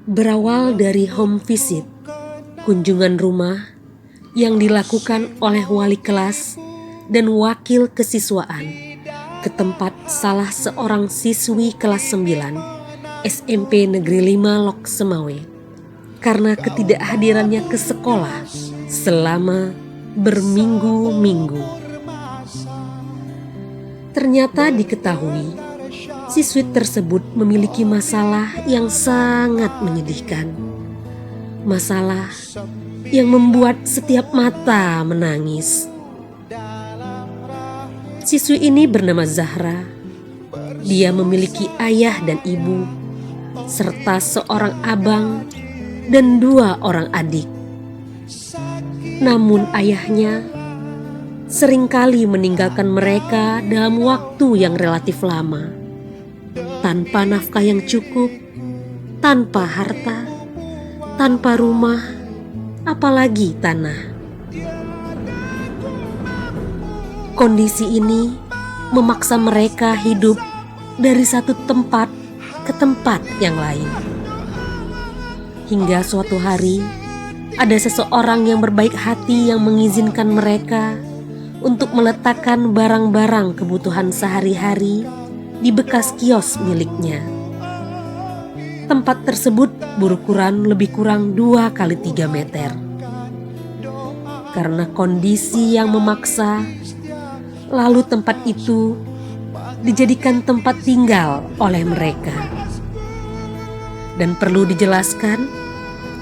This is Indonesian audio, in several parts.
Berawal dari home visit, kunjungan rumah yang dilakukan oleh wali kelas dan wakil kesiswaan ke tempat salah seorang siswi kelas 9 SMP Negeri 5 Lok Semawe karena ketidakhadirannya ke sekolah selama berminggu-minggu. Ternyata diketahui siswi tersebut memiliki masalah yang sangat menyedihkan. Masalah yang membuat setiap mata menangis. Siswi ini bernama Zahra. Dia memiliki ayah dan ibu, serta seorang abang dan 2 orang adik. Namun ayahnya seringkali meninggalkan mereka dalam waktu yang relatif lama, tanpa nafkah yang cukup, tanpa harta, tanpa rumah, apalagi tanah. Kondisi ini memaksa mereka hidup dari satu tempat ke tempat yang lain. Hingga suatu hari, ada seseorang yang berbaik hati yang mengizinkan mereka untuk meletakkan barang-barang kebutuhan sehari-hari di bekas kios miliknya. Tempat tersebut berukuran lebih kurang 2 kali 3 meter. Karena kondisi yang memaksa, lalu tempat itu dijadikan tempat tinggal oleh mereka. Dan perlu dijelaskan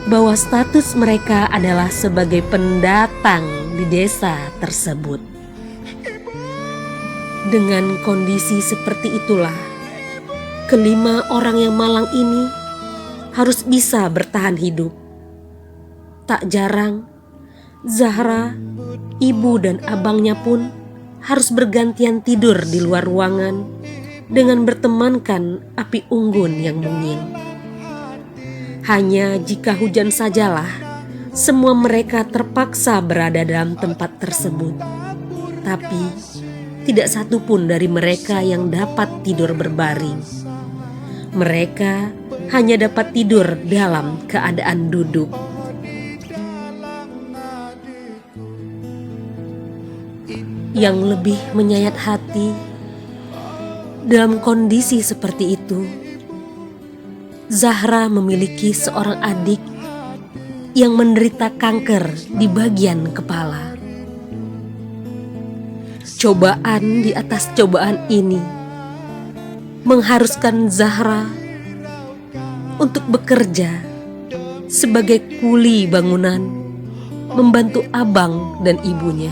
bahwa status mereka adalah sebagai pendatang di desa tersebut. Dengan kondisi seperti itulah, kelima orang yang malang ini harus bisa bertahan hidup. Tak jarang, Zahra, ibu dan abangnya pun harus bergantian tidur di luar ruangan dengan bertemankan api unggun yang mungil. Hanya jika hujan sajalah semua mereka terpaksa berada dalam tempat tersebut. Tapi tidak satu pun dari mereka yang dapat tidur berbaring. Mereka hanya dapat tidur dalam keadaan duduk. Yang lebih menyayat hati, dalam kondisi seperti itu, Zahra memiliki seorang adik yang menderita kanker di bagian kepala. Cobaan di atas cobaan ini mengharuskan Zahra untuk bekerja sebagai kuli bangunan, membantu abang dan ibunya.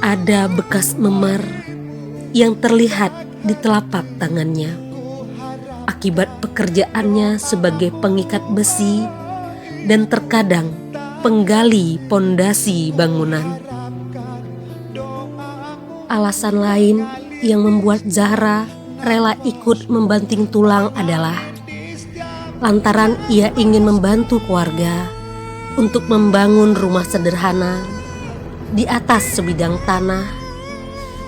Ada bekas memar yang terlihat di telapak tangannya akibat pekerjaannya sebagai pengikat besi dan terkadang penggali pondasi bangunan. Alasan lain yang membuat Zahra rela ikut membanting tulang adalah lantaran ia ingin membantu keluarga untuk membangun rumah sederhana di atas sebidang tanah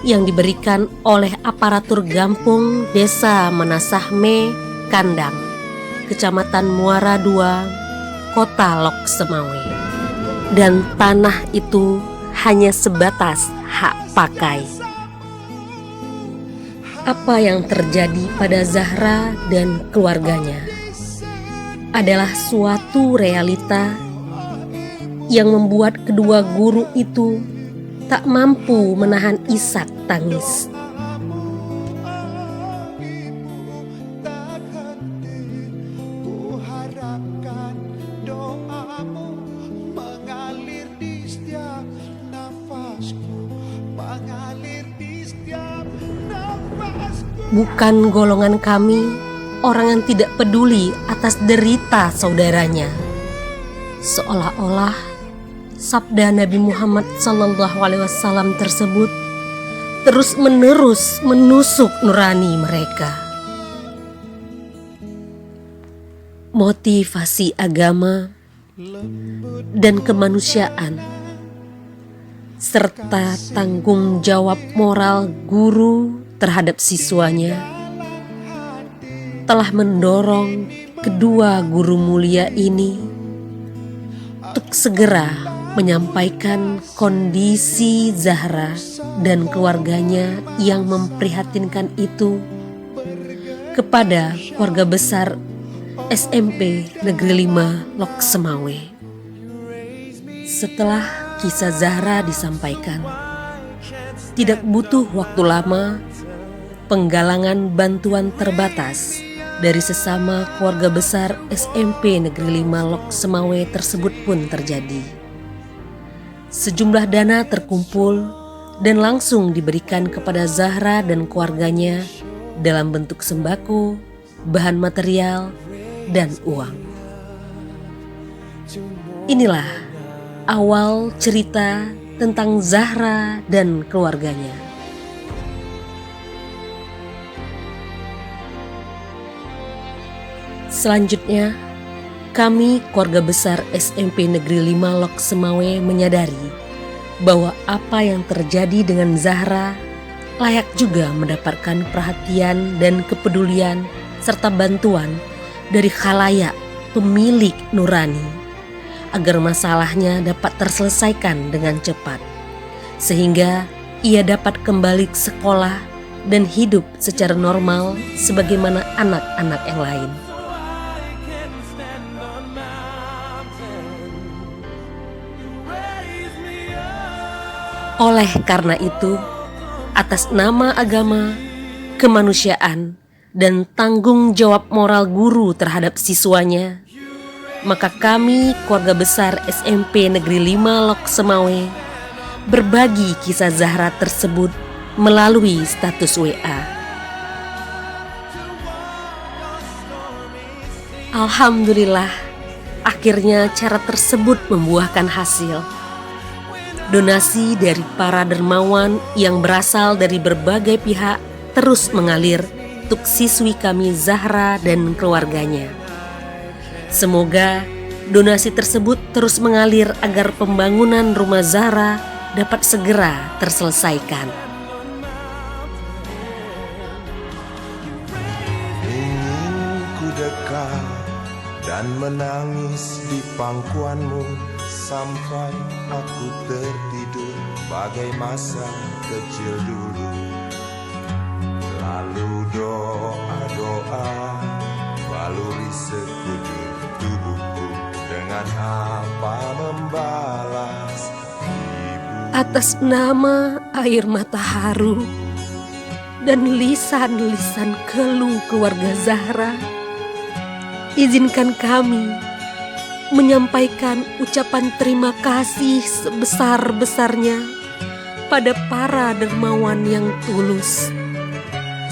yang diberikan oleh aparatur Gampung Desa Menasahme Kandang, Kecamatan Muara II, Kota Lok Semawe. Dan tanah itu hanya sebatas hak pakai. Apa yang terjadi pada Zahra dan keluarganya adalah suatu realita yang membuat kedua guru itu tak mampu menahan isak tangis. Bukan golongan kami orang yang tidak peduli atas derita saudaranya. Seolah-olah sabda Nabi Muhammad SAW tersebut terus-menerus menusuk nurani mereka. motivasi agama dan kemanusiaan, serta tanggung jawab moral guru terhadap siswanya, telah mendorong kedua guru mulia ini untuk segera menyampaikan kondisi Zahra dan keluarganya yang memprihatinkan itu kepada keluarga besar SMP Negeri 5 Lok Semawe. Setelah kisah Zahra disampaikan, tidak butuh waktu lama, penggalangan bantuan terbatas dari sesama keluarga besar SMP Negeri 5 Lok Semawe tersebut pun terjadi. Sejumlah dana terkumpul dan langsung diberikan kepada Zahra dan keluarganya dalam bentuk sembako, bahan material, dan uang. Inilah awal cerita tentang Zahra dan keluarganya. Selanjutnya, kami keluarga besar SMP Negeri 5 Lok Semawe menyadari bahwa apa yang terjadi dengan Zahra layak juga mendapatkan perhatian dan kepedulian serta bantuan dari khalayak pemilik nurani agar masalahnya dapat terselesaikan dengan cepat, sehingga ia dapat kembali ke sekolah dan hidup secara normal sebagaimana anak-anak yang lain. Oleh karena itu, atas nama agama, kemanusiaan, dan tanggung jawab moral guru terhadap siswanya, maka kami keluarga besar SMP Negeri 5 Lok Semawe berbagi kisah Zahra tersebut melalui status WA. Alhamdulillah, akhirnya cara tersebut membuahkan hasil. Donasi dari para dermawan yang berasal dari berbagai pihak terus mengalir untuk siswi kami Zahra dan keluarganya. Semoga donasi tersebut terus mengalir agar pembangunan rumah Zahra dapat segera terselesaikan. Ingin ku dekat dan menangis di pangkuanmu sampai aku tertidur bagai masa kecil dulu. Lalu doa-doa baluri sekujur tubuhku, dengan apa membalas ibu. Atas nama air mata haru dan lisan-lisan keluh keluarga Zahra, izinkan kami menyampaikan ucapan terima kasih sebesar-besarnya pada para dermawan yang tulus.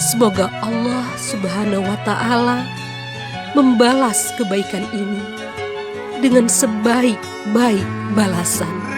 Semoga Allah Subhanahu wa Ta'ala membalas kebaikan ini dengan sebaik-baik balasan.